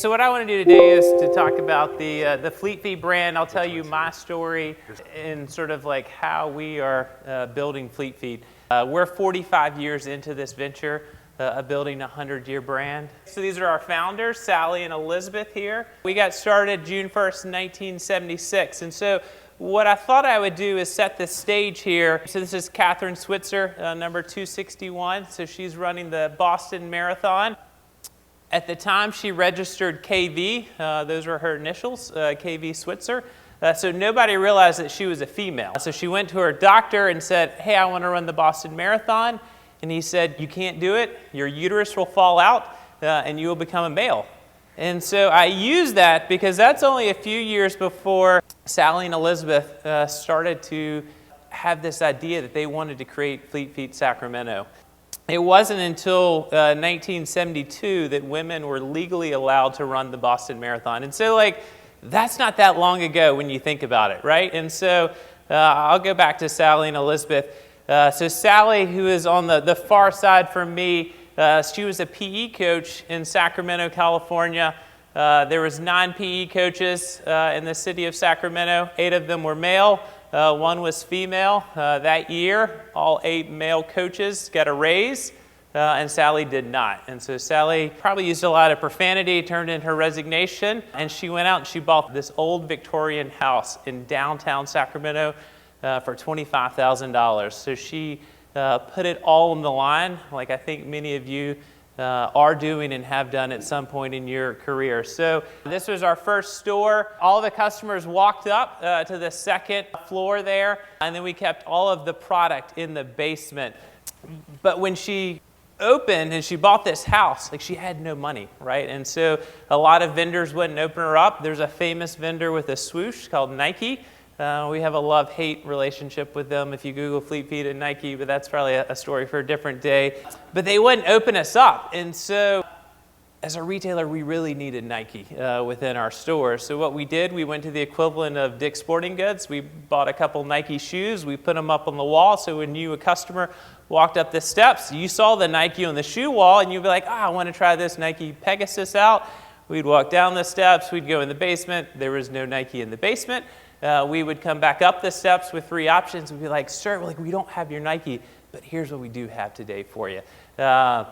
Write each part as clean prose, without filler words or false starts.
So what I want to do today is to talk about the Fleet Feet brand. I'll tell you my story and sort of like how we are building Fleet Feet. We're 45 years into this venture of building a 100-year brand. So these are our founders, Sally and Elizabeth here. We got started June 1st, 1976. And so what I thought I would do is set the stage here. So this is Catherine Switzer, number 261. So she's running the Boston Marathon. At the time, she registered KV. Those were her initials, KV Switzer. So nobody realized that she was a female. So she went to her doctor and said, hey, I want to run the Boston Marathon. And he said, you can't do it. Your uterus will fall out and you will become a male. And so I use that because that's only a few years before Sally and Elizabeth started to have this idea that they wanted to create Fleet Feet Sacramento. It wasn't until 1972 that women were legally allowed to run the Boston Marathon. And so, that's not that long ago when you think about it, right? And so I'll go back to Sally and Elizabeth. So Sally, who is on the far side from me, she was a PE coach in Sacramento, California. There was 9 PE coaches in the city of Sacramento. 8 of them were male. 1 was female. That year, all 8 male coaches got a raise, and Sally did not. And so Sally probably used a lot of profanity, turned in her resignation, and she went out and she bought this old Victorian house in downtown Sacramento for $25,000. So she put it all on the line, like I think many of you are doing and have done at some point in your career. So this was our first store. All the customers walked up to the second floor there, and then we kept all of the product in the basement. But when she opened and she bought this house, she had no money, right? And so a lot of vendors wouldn't open her up. There's a famous vendor with a swoosh called Nike. We have a love-hate relationship with them if you Google Fleet Feet and Nike, but that's probably a story for a different day. But they wouldn't open us up. And so as a retailer, we really needed Nike within our store. So what we did, we went to the equivalent of Dick's Sporting Goods. We bought a couple Nike shoes. We put them up on the wall. So when you, a customer, walked up the steps, you saw the Nike on the shoe wall, and you'd be like, I want to try this Nike Pegasus out. We'd walk down the steps. We'd go in the basement. There was no Nike in the basement. We would come back up the steps with 3 options. We'd be like, sir, we don't have your Nike, but here's what we do have today for you. And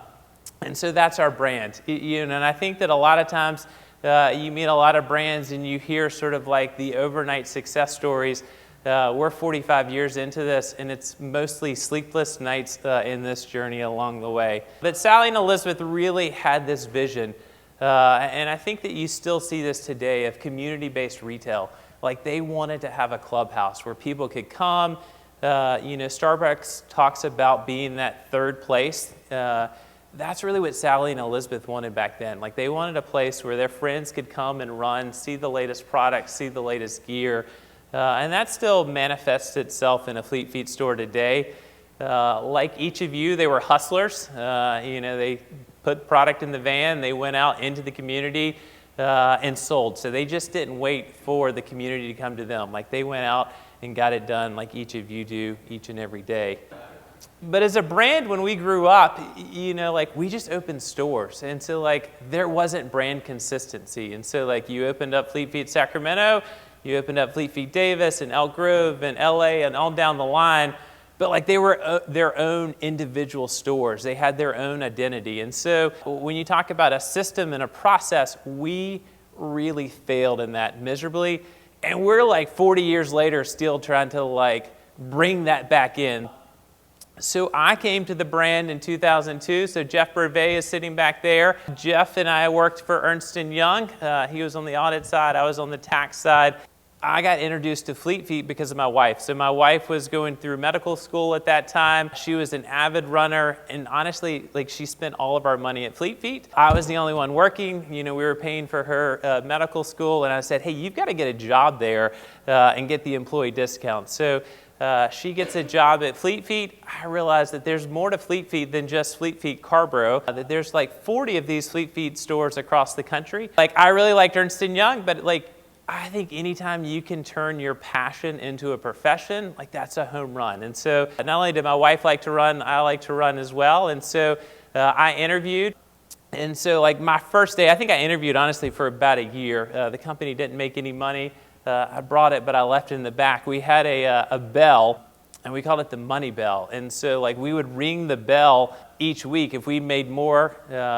so that's our brand. And I think that a lot of times you meet a lot of brands and you hear sort of like the overnight success stories. We're 45 years into this, and it's mostly sleepless nights in this journey along the way. But Sally and Elizabeth really had this vision, and I think that you still see this today, of community-based retail. They wanted to have a clubhouse where people could come. Starbucks talks about being that third place. That's really what Sally and Elizabeth wanted back then. They wanted a place where their friends could come and run, see the latest products, see the latest gear. And that still manifests itself in a Fleet Feet store today. Like each of you, they were hustlers. They put product in the van. They went out into the community and sold. So they just didn't wait for the community to come to them. They went out and got it done like each of you do each and every day. But as a brand, when we grew up, we just opened stores. And so there wasn't brand consistency. And so you opened up Fleet Feet Sacramento, you opened up Fleet Feet Davis and Elk Grove and LA and all down the line. But they were their own individual stores. They had their own identity. And so when you talk about a system and a process, we really failed in that miserably. And we're 40 years later still trying to bring that back in. So I came to the brand in 2002. So Jeff Brevet is sitting back there. Jeff and I worked for Ernst & Young. He was on the audit side. I was on the tax side. I got introduced to Fleet Feet because of my wife. So my wife was going through medical school at that time. She was an avid runner, and honestly, she spent all of our money at Fleet Feet. I was the only one working. We were paying for her medical school, and I said, hey, you've got to get a job there and get the employee discount. So she gets a job at Fleet Feet. I realized that there's more to Fleet Feet than just Fleet Feet Carborough, that there's 40 of these Fleet Feet stores across the country. I really liked Ernst & Young, but I think anytime you can turn your passion into a profession, that's a home run. And so not only did my wife like to run, I like to run as well. And so I interviewed And so like my first day, I think I interviewed honestly for about a year. The company didn't make any money. I brought it, but I left it in the back. We had a bell, and we called it the money bell. And so like we would ring the bell each week if we made more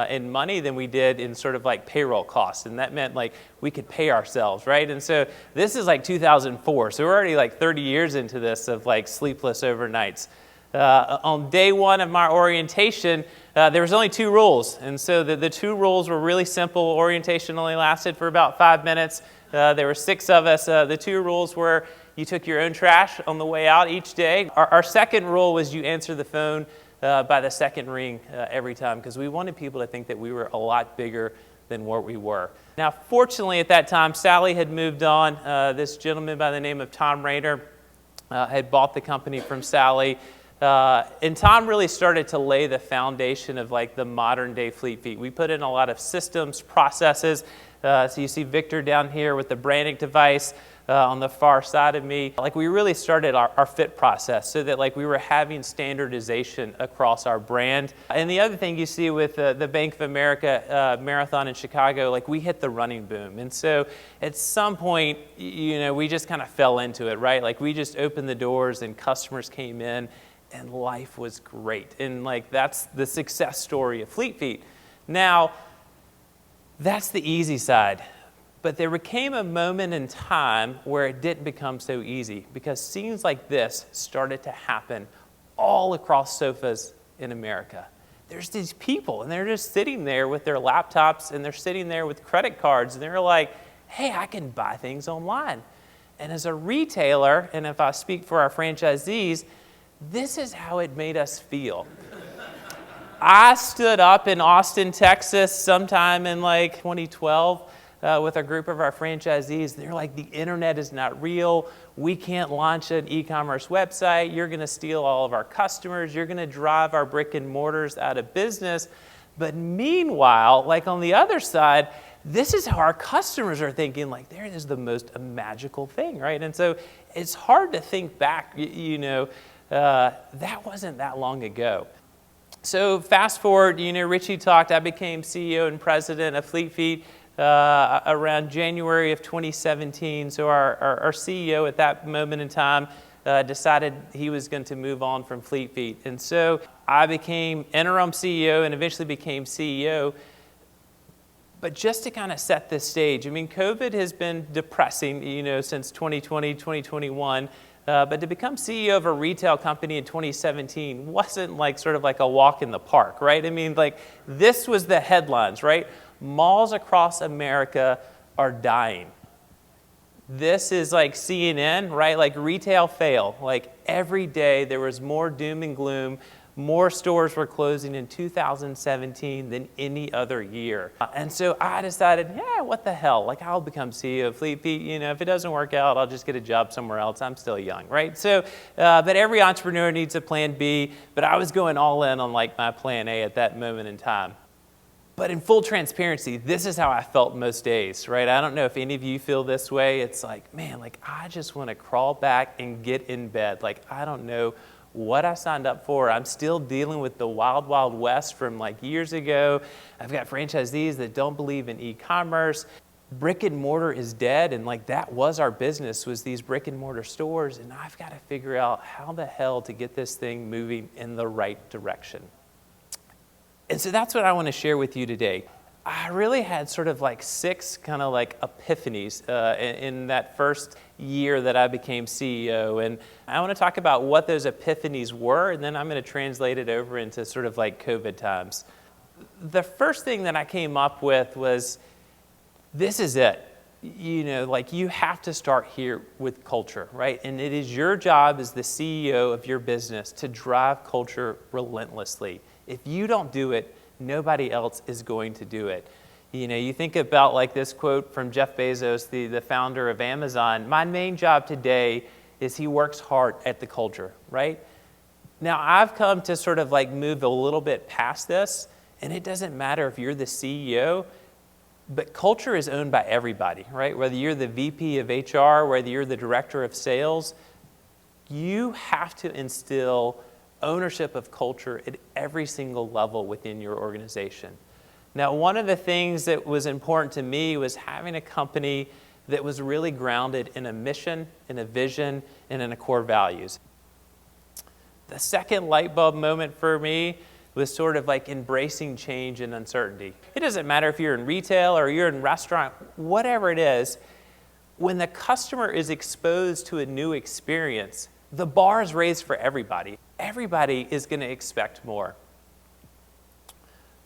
in money than we did in sort of like payroll costs. And that meant like we could pay ourselves, right? And so this is like 2004. So we're already like 30 years into this of like sleepless overnights. On day one of my orientation, there was only 2 rules. And so the 2 rules were really simple. Orientation only lasted for about 5 minutes. There were 6 of us. The 2 rules were you took your own trash on the way out each day. Our second rule was you answer the phone by the second ring every time, because we wanted people to think that we were a lot bigger than what we were. Now, fortunately at that time, Sally had moved on. This gentleman by the name of Tom Rayner had bought the company from Sally. And Tom really started to lay the foundation of like the modern day Fleet Feet. We put in a lot of systems, processes. So you see Victor down here with the branding device on the far side of me. Like we really started our fit process so that like we were having standardization across our brand. And the other thing you see with the Bank of America marathon in Chicago, like we hit the running boom. And so at some point, you know, we just kind of fell into it, right? Like we just opened the doors and customers came in. And life was great. And like that's the success story of Fleet Feet. Now, that's the easy side. But there became a moment in time where it didn't become so easy, because scenes like this started to happen all across sofas in America. There's these people, and they're just sitting there with their laptops, and they're sitting there with credit cards, and they're like, hey, I can buy things online. And as a retailer, and if I speak for our franchisees, this is how it made us feel. I stood up in Austin, Texas, sometime in like 2012 with a group of our franchisees. They're like, the internet is not real. We can't launch an e-commerce website. You're going to steal all of our customers. You're going to drive our brick and mortars out of business. But meanwhile, like on the other side, this is how our customers are thinking, like, there is the most magical thing, right? And so it's hard to think back, you know, that wasn't that long ago. So fast forward, you know, Richie talked, I became CEO and president of Fleet Feet around January of 2017. So our CEO at that moment in time decided he was going to move on from Fleet Feet. And so I became interim CEO and eventually became CEO. But just to kind of set this stage, I mean, COVID has been depressing, you know, since 2020, 2021. But to become CEO of a retail company in 2017 wasn't like sort of like a walk in the park, right? I mean, like this was the headlines, right? Malls across America are dying. This is like CNN, right? Like retail fail. Like every day there was more doom and gloom. More stores were closing in 2017 than any other year. And so I decided, yeah, what the hell? Like I'll become CEO of Fleet Feet. You know, if it doesn't work out, I'll just get a job somewhere else. I'm still young, right? So, but every entrepreneur needs a plan B. But I was going all in on like my plan A at that moment in time. But in full transparency, this is how I felt most days, right? I don't know if any of you feel this way. It's like, man, like I just want to crawl back and get in bed. Like I don't know what I signed up for. I'm still dealing with the wild, wild west from like years ago. I've got franchisees that don't believe in e-commerce. Brick and mortar is dead, and like that was our business, was these brick and mortar stores, and I've got to figure out how the hell to get this thing moving in the right direction. And so that's what I want to share with you today. I really had sort of like 6 kind of like epiphanies in that first year that I became CEO. And I want to talk about what those epiphanies were, and then I'm going to translate it over into sort of like COVID times. The first thing that I came up with was, this is it. You know, like you have to start here with culture, right? And it is your job as the CEO of your business to drive culture relentlessly. If you don't do it, nobody else is going to do it. You know, you think about like this quote from Jeff Bezos, the founder of Amazon. My main job today is he works hard at the culture, right? Now, I've come to sort of like move a little bit past this, and it doesn't matter if you're the CEO, but culture is owned by everybody, right? Whether you're the VP of HR, whether you're the director of sales, you have to instill ownership of culture at every single level within your organization. Now, one of the things that was important to me was having a company that was really grounded in a mission, in a vision, and in a core values. The second light bulb moment for me was sort of like embracing change and uncertainty. It doesn't matter if you're in retail or you're in restaurant, whatever it is, when the customer is exposed to a new experience, the bar is raised for everybody. Everybody is going to expect more.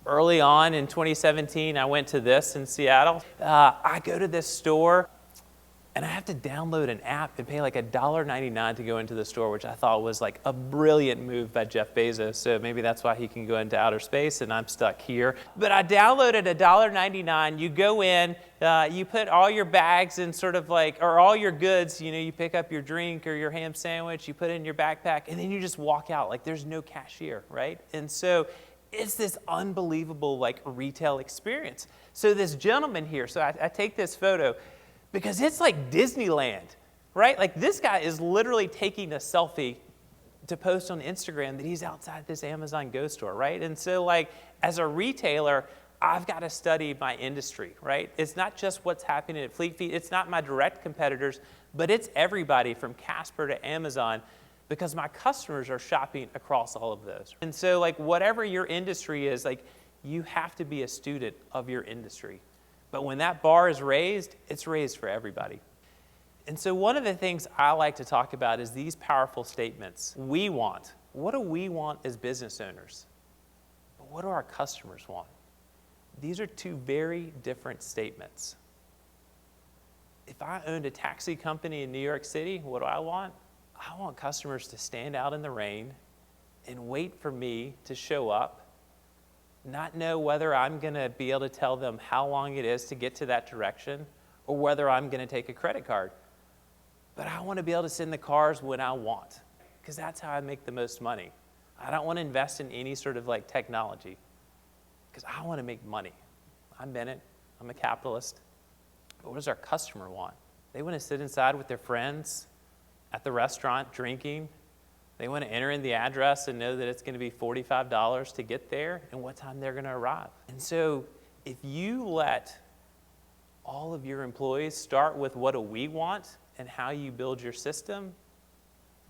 Early on in 2017, I went to this in Seattle. I go to this store, and I have to download an app and pay like $1.99 to go into the store, which I thought was like a brilliant move by Jeff Bezos. So maybe that's why he can go into outer space and I'm stuck here. But I downloaded $1.99. You go in, you put all your bags in sort of like, or all your goods, you pick up your drink or your ham sandwich, you put it in your backpack, and then you just walk out. Like there's no cashier, right? And so it's this unbelievable like retail experience. So this gentleman here, so I take this photo because it's like Disneyland, right? Like this guy is literally taking a selfie to post on Instagram that he's outside this Amazon Go store, right? And so like as a retailer, I've got to study my industry, right? It's not just what's happening at Fleet Feet. It's not my direct competitors, but it's everybody from Casper to Amazon, because my customers are shopping across all of those. And so like whatever your industry is, like you have to be a student of your industry. But when that bar is raised, it's raised for everybody. And so one of the things I like to talk about is these powerful statements. We want. What do we want as business owners? But what do our customers want? These are two very different statements. If I owned a taxi company in New York City, what do I want? I want customers to stand out in the rain and wait for me to show up, not know whether I'm going to be able to tell them how long it is to get to that direction or whether I'm going to take a credit card. But I want to be able to send the cars when I want, because that's how I make the most money. I don't want to invest in any sort of like technology because I want to make money. I'm in it. I'm a capitalist. But what does our customer want? They want to sit inside with their friends at the restaurant drinking. They want to enter in the address and know that it's going to be $45 to get there and what time they're going to arrive. And so if you let all of your employees start with what do we want and how you build your system,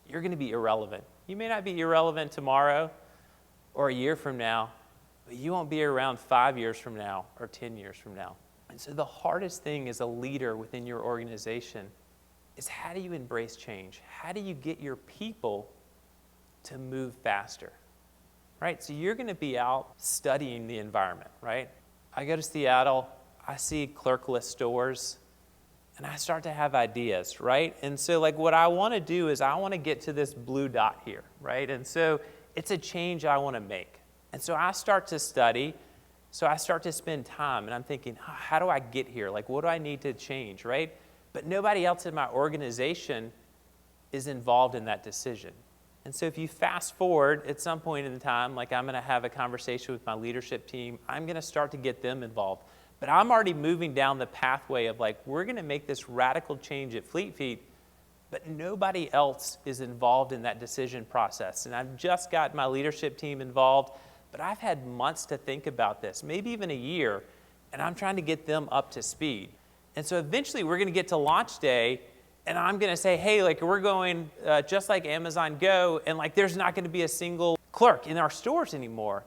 you're going to be irrelevant. You may not be irrelevant tomorrow or a year from now, but you won't be around 5 years from now or 10 years from now. And so the hardest thing as a leader within your organization is how do you embrace change? How do you get your people to move faster, right? So you're going to be out studying the environment, right? I go to Seattle, I see clerkless stores, and I start to have ideas, right? And so like what I want to do is I want to get to this blue dot here, right? And so it's a change I want to make. And so I start to study, so I start to spend time, and I'm thinking, how do I get here? Like what do I need to change, right? But nobody else in my organization is involved in that decision. And so if you fast forward at some point in time, like I'm going to have a conversation with my leadership team, I'm going to start to get them involved. But I'm already moving down the pathway of like, we're going to make this radical change at Fleet Feet, but nobody else is involved in that decision process. And I've just got my leadership team involved, but I've had months to think about this, maybe even a year, and I'm trying to get them up to speed. And so eventually we're going to get to launch day, and I'm going to say, hey, like we're going just like Amazon Go, and like there's not going to be a single clerk in our stores anymore.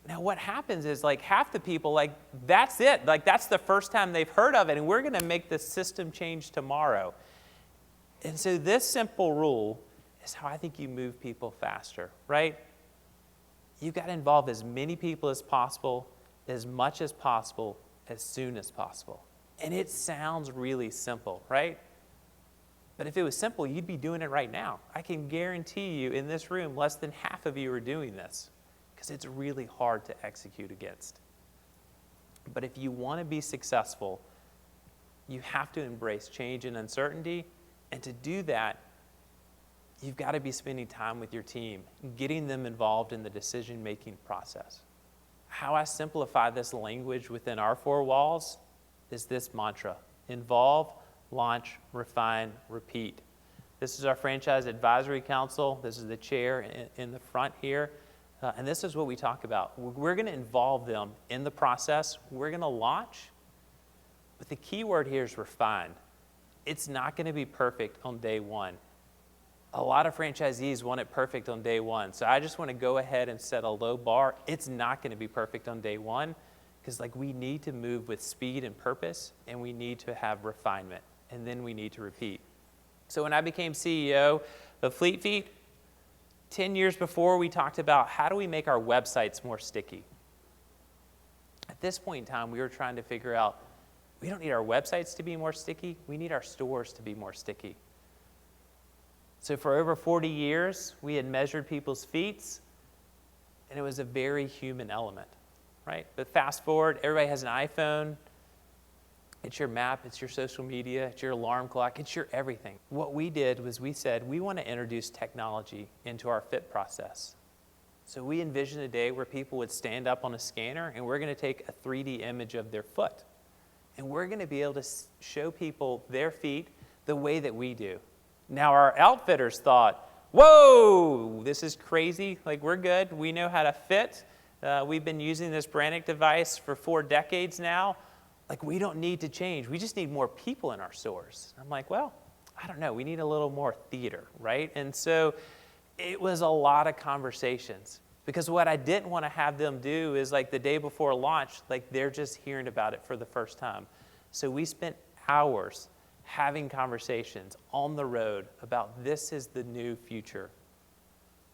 Now what happens is like half the people, like that's it. Like that's the first time they've heard of it, and we're going to make the system change tomorrow. And so this simple rule is how I think you move people faster, right? You've got to involve as many people as possible, as much as possible, as soon as possible. And it sounds really simple, right? But if it was simple, you'd be doing it right now. I can guarantee you in this room, less than half of you are doing this because it's really hard to execute against. But if you want to be successful, you have to embrace change and uncertainty. And to do that, you've got to be spending time with your team, getting them involved in the decision-making process. How I simplify this language within our four walls is this mantra: involve, launch, refine, repeat. This is our Franchise Advisory Council. This is the chair in the front here. And this is what we talk about. We're going to involve them in the process. We're going to launch. But the key word here is refine. It's not going to be perfect on day one. A lot of franchisees want it perfect on day one. So I just want to go ahead and set a low bar. It's not going to be perfect on day one because we need to move with speed and purpose, and we need to have refinement, and then we need to repeat. So when I became CEO of Fleet Feet, 10 years before, we talked about how do we make our websites more sticky. At this point in time, we were trying to figure out, we don't need our websites to be more sticky, we need our stores to be more sticky. So for over 40 years, we had measured people's feet, and it was a very human element, right? But fast forward, everybody has an iPhone. It's your map, it's your social media, it's your alarm clock, it's your everything. What we did was we said, we want to introduce technology into our fit process. So we envisioned a day where people would stand up on a scanner, and we're going to take a 3D image of their foot. And we're going to be able to show people their feet the way that we do. Now, our outfitters thought, whoa, this is crazy. We're good. We know how to fit. We've been using this Brannick device for 4 decades now. We don't need to change. We just need more people in our stores. I'm like, well, I don't know. We need a little more theater, right? And so it was a lot of conversations. Because what I didn't want to have them do is the day before launch, they're just hearing about it for the first time. So we spent hours having conversations on the road about this is the new future,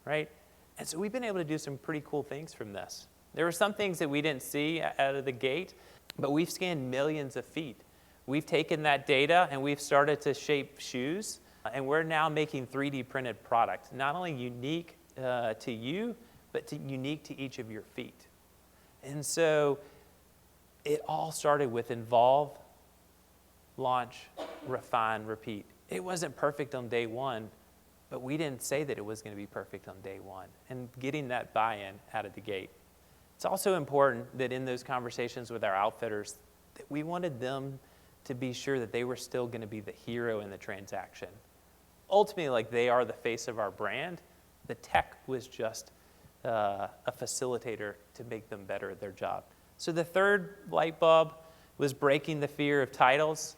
right? And so we've been able to do some pretty cool things from this. There were some things that we didn't see out of the gate, but we've scanned millions of feet. We've taken that data and we've started to shape shoes, and we're now making 3D printed product, not only unique to you, but unique to each of your feet. And so it all started with involve, launch, refine, repeat. It wasn't perfect on day one, but we didn't say that it was going to be perfect on day one, and getting that buy-in out of the gate. It's also important that in those conversations with our outfitters, that we wanted them to be sure that they were still going to be the hero in the transaction. Ultimately, they are the face of our brand. The tech was just a facilitator to make them better at their job. So the third light bulb was breaking the fear of titles.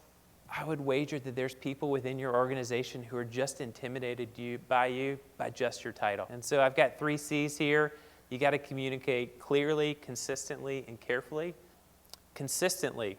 I would wager that there's people within your organization who are just intimidated by just your title. And so I've got 3 C's here. You got to communicate clearly, consistently, and carefully. Consistently.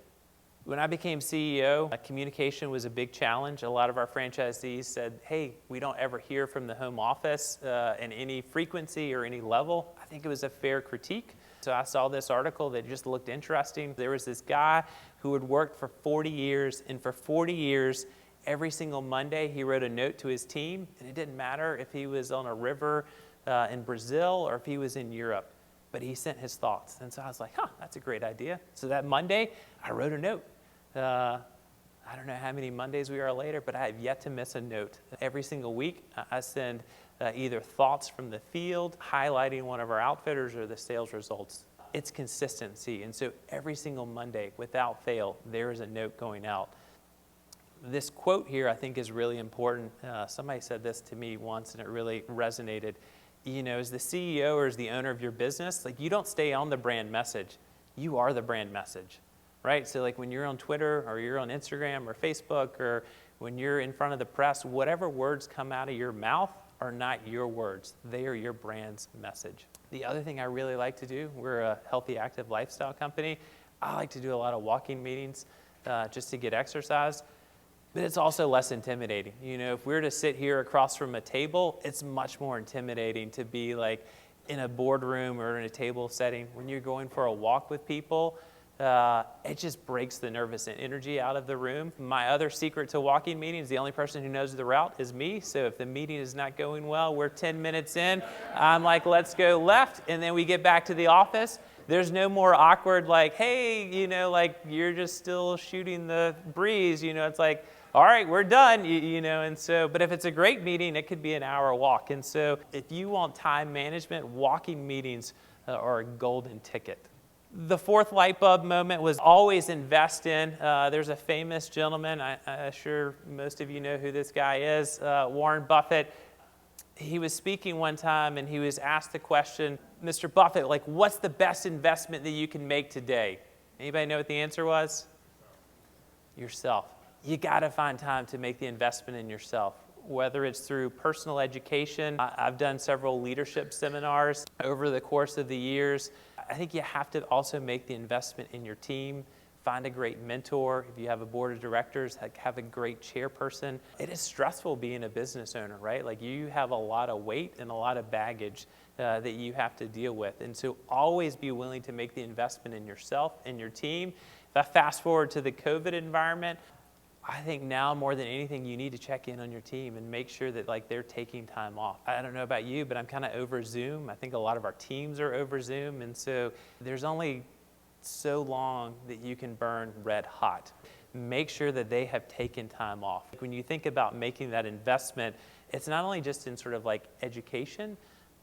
When I became CEO, communication was a big challenge. A lot of our franchisees said, hey, we don't ever hear from the home office in any frequency or any level. I think it was a fair critique. So I saw this article that just looked interesting. There was this guy who had worked for 40 years, and for 40 years, every single Monday, he wrote a note to his team, and it didn't matter if he was on a river in Brazil or if he was in Europe, but he sent his thoughts. And so I was like, that's a great idea. So that Monday, I wrote a note. I don't know how many Mondays we are later, but I have yet to miss a note. Every single week, I send either thoughts from the field, highlighting one of our outfitters, or the sales results. It's consistency. And so every single Monday, without fail, there is a note going out. This quote here, I think, is really important. Somebody said this to me once, and it really resonated. As the CEO or as the owner of your business, you don't stay on the brand message. You are the brand message. Right? So when you're on Twitter or you're on Instagram or Facebook, or when you're in front of the press, whatever words come out of your mouth are not your words. They are your brand's message. The other thing I really like to do, we're a healthy, active lifestyle company. I like to do a lot of walking meetings just to get exercise. But it's also less intimidating. If we were to sit here across from a table, it's much more intimidating to be in a boardroom or in a table setting. When you're going for a walk with people, it just breaks the nervous energy out of the room. My other secret to walking meetings, the only person who knows the route is me. So if the meeting is not going well, we're 10 minutes in. I'm like, let's go left. And then we get back to the office. There's no more awkward, hey, you're just still shooting the breeze. It's all right, we're done, and so, but if it's a great meeting, it could be an hour walk. And so if you want time management, walking meetings are a golden ticket. The fourth light bulb moment was always invest in. There's a famous gentleman, I'm sure most of you know who this guy is, Warren Buffett. He was speaking one time and he was asked the question, Mr. Buffett, like, what's the best investment that you can make today? Anybody know what the answer was? Yourself. You got to find time to make the investment in yourself, whether it's through personal education. I've done several leadership seminars over the course of the years. I think you have to also make the investment in your team. Find a great mentor. If you have a board of directors, have a great chairperson. It is stressful being a business owner, right? Like, you have a lot of weight and a lot of baggage that you have to deal with. And so always be willing to make the investment in yourself and your team. If I fast forward to the COVID environment, I think now more than anything, you need to check in on your team and make sure that like they're taking time off. I don't know about you, but I'm kind of over Zoom. I think a lot of our teams are over Zoom. And so there's only so long that you can burn red hot. Make sure that they have taken time off. When you think about making that investment, it's not only just in sort of like education,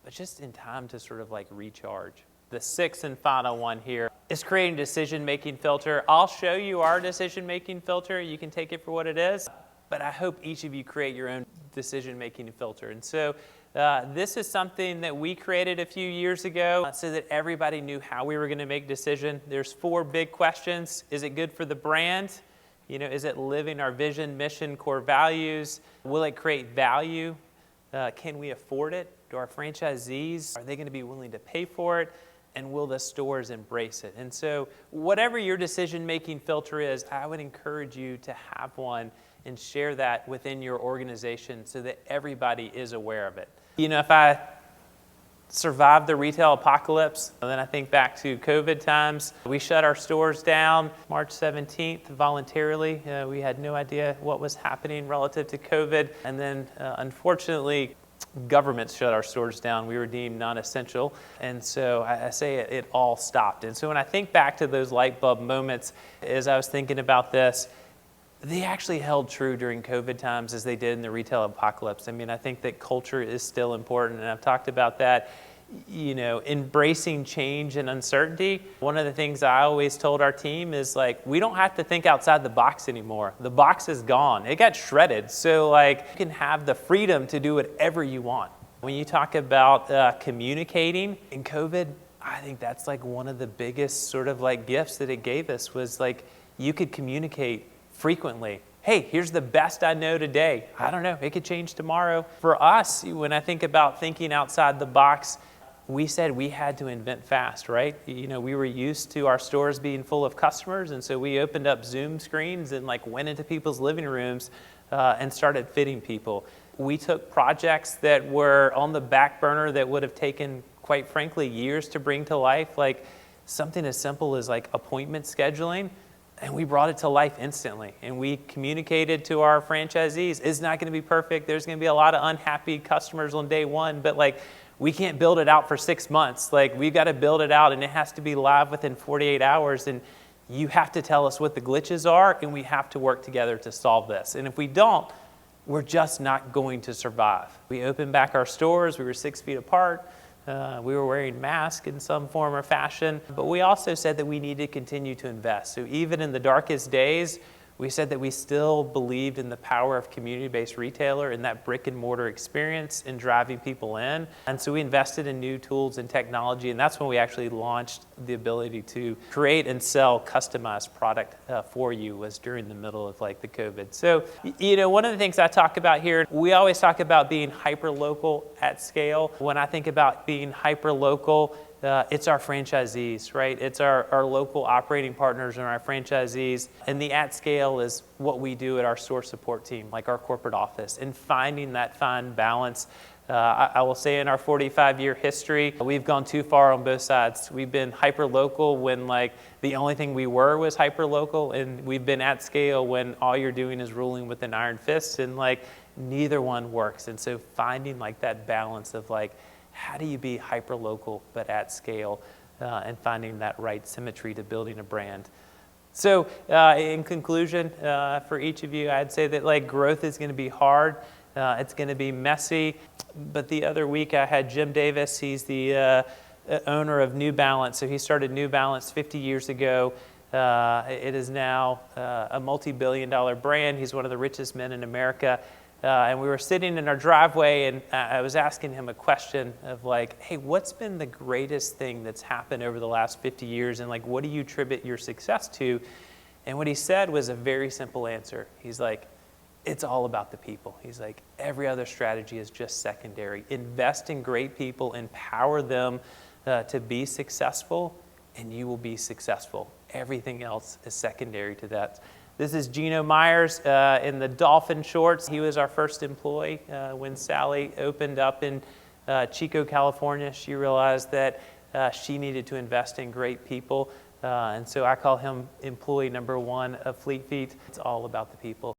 but just in time to sort of like recharge. The sixth and final one here is creating a decision-making filter. I'll show you our decision-making filter. You can take it for what it is, but I hope each of you create your own decision-making filter. And so this is something that we created a few years ago so that everybody knew how we were going to make decisions. There's 4 big questions. Is it good for the brand? Is it living our vision, mission, core values? Will it create value? Can we afford it? Do our franchisees, are they going to be willing to pay for it? And will the stores embrace it? And so whatever your decision-making filter is, I would encourage you to have one and share that within your organization so that everybody is aware of it. If I survived the retail apocalypse, and then I think back to COVID times, we shut our stores down March 17th voluntarily. We had no idea what was happening relative to COVID. And then unfortunately, governments shut our stores down. We were deemed non-essential. And so I say it all stopped. And so when I think back to those light bulb moments, as I was thinking about this, they actually held true during COVID times as they did in the retail apocalypse. I mean, I think that culture is still important, and I've talked about that. Embracing change and uncertainty. One of the things I always told our team is like, we don't have to think outside the box anymore. The box is gone. It got shredded. So like, you can have the freedom to do whatever you want. When you talk about communicating in COVID, I think that's like one of the biggest sort of like gifts that it gave us was like, you could communicate frequently. Hey, here's the best I know today. I don't know, it could change tomorrow. For us, when I think about thinking outside the box, we said we had to invent fast, right? We were used to our stores being full of customers, and so we opened up Zoom screens and like went into people's living rooms and started fitting people. We took projects that were on the back burner that would have taken, quite frankly, years to bring to life, like something as simple as like appointment scheduling, and we brought it to life instantly. And we communicated to our franchisees, it's not going to be perfect. There's going to be a lot of unhappy customers on day one, but like, we can't build it out for 6 months. Like, we've got to build it out, and it has to be live within 48 hours. And you have to tell us what the glitches are, and we have to work together to solve this. And if we don't, we're just not going to survive. We opened back our stores. We were 6 feet apart. We were wearing masks in some form or fashion. But we also said that we needed to continue to invest. So even in the darkest days, we said that we still believed in the power of community-based retailer and that brick and mortar experience in driving people in. And so we invested in new tools and technology, and that's when we actually launched the ability to create and sell customized product for you was during the middle of like the COVID. So, one of the things I talk about here, we always talk about being hyper-local at scale. When I think about being hyper-local, it's our franchisees, right? It's our local operating partners and our franchisees. And the at scale is what we do at our store support team, like our corporate office, and finding that fine balance. I will say in our 45-year history, we've gone too far on both sides. We've been hyper-local when like the only thing we were was hyper-local, and we've been at scale when all you're doing is ruling with an iron fist, and like neither one works. And so finding like that balance of like, how do you be hyper-local but at scale and finding that right symmetry to building a brand? So in conclusion, for each of you, I'd say that like growth is going to be hard. It's going to be messy. But the other week I had Jim Davis. He's the owner of New Balance. So he started New Balance 50 years ago. It is now a multi-billion-dollar brand. He's one of the richest men in America. and we were sitting in our driveway, and I was asking him a question of like, hey, what's been the greatest thing that's happened over the last 50 years, and like, what do you attribute your success to? And what he said was a very simple answer. He's like, it's all about the people. He's like, every other strategy is just secondary. Invest in great people, empower them to be successful, and you will be successful. Everything else is secondary to that. This is Gino Myers in the dolphin shorts. He was our first employee when Sally opened up in Chico, California. She realized that she needed to invest in great people. And so I call him employee number one of Fleet Feet. It's all about the people.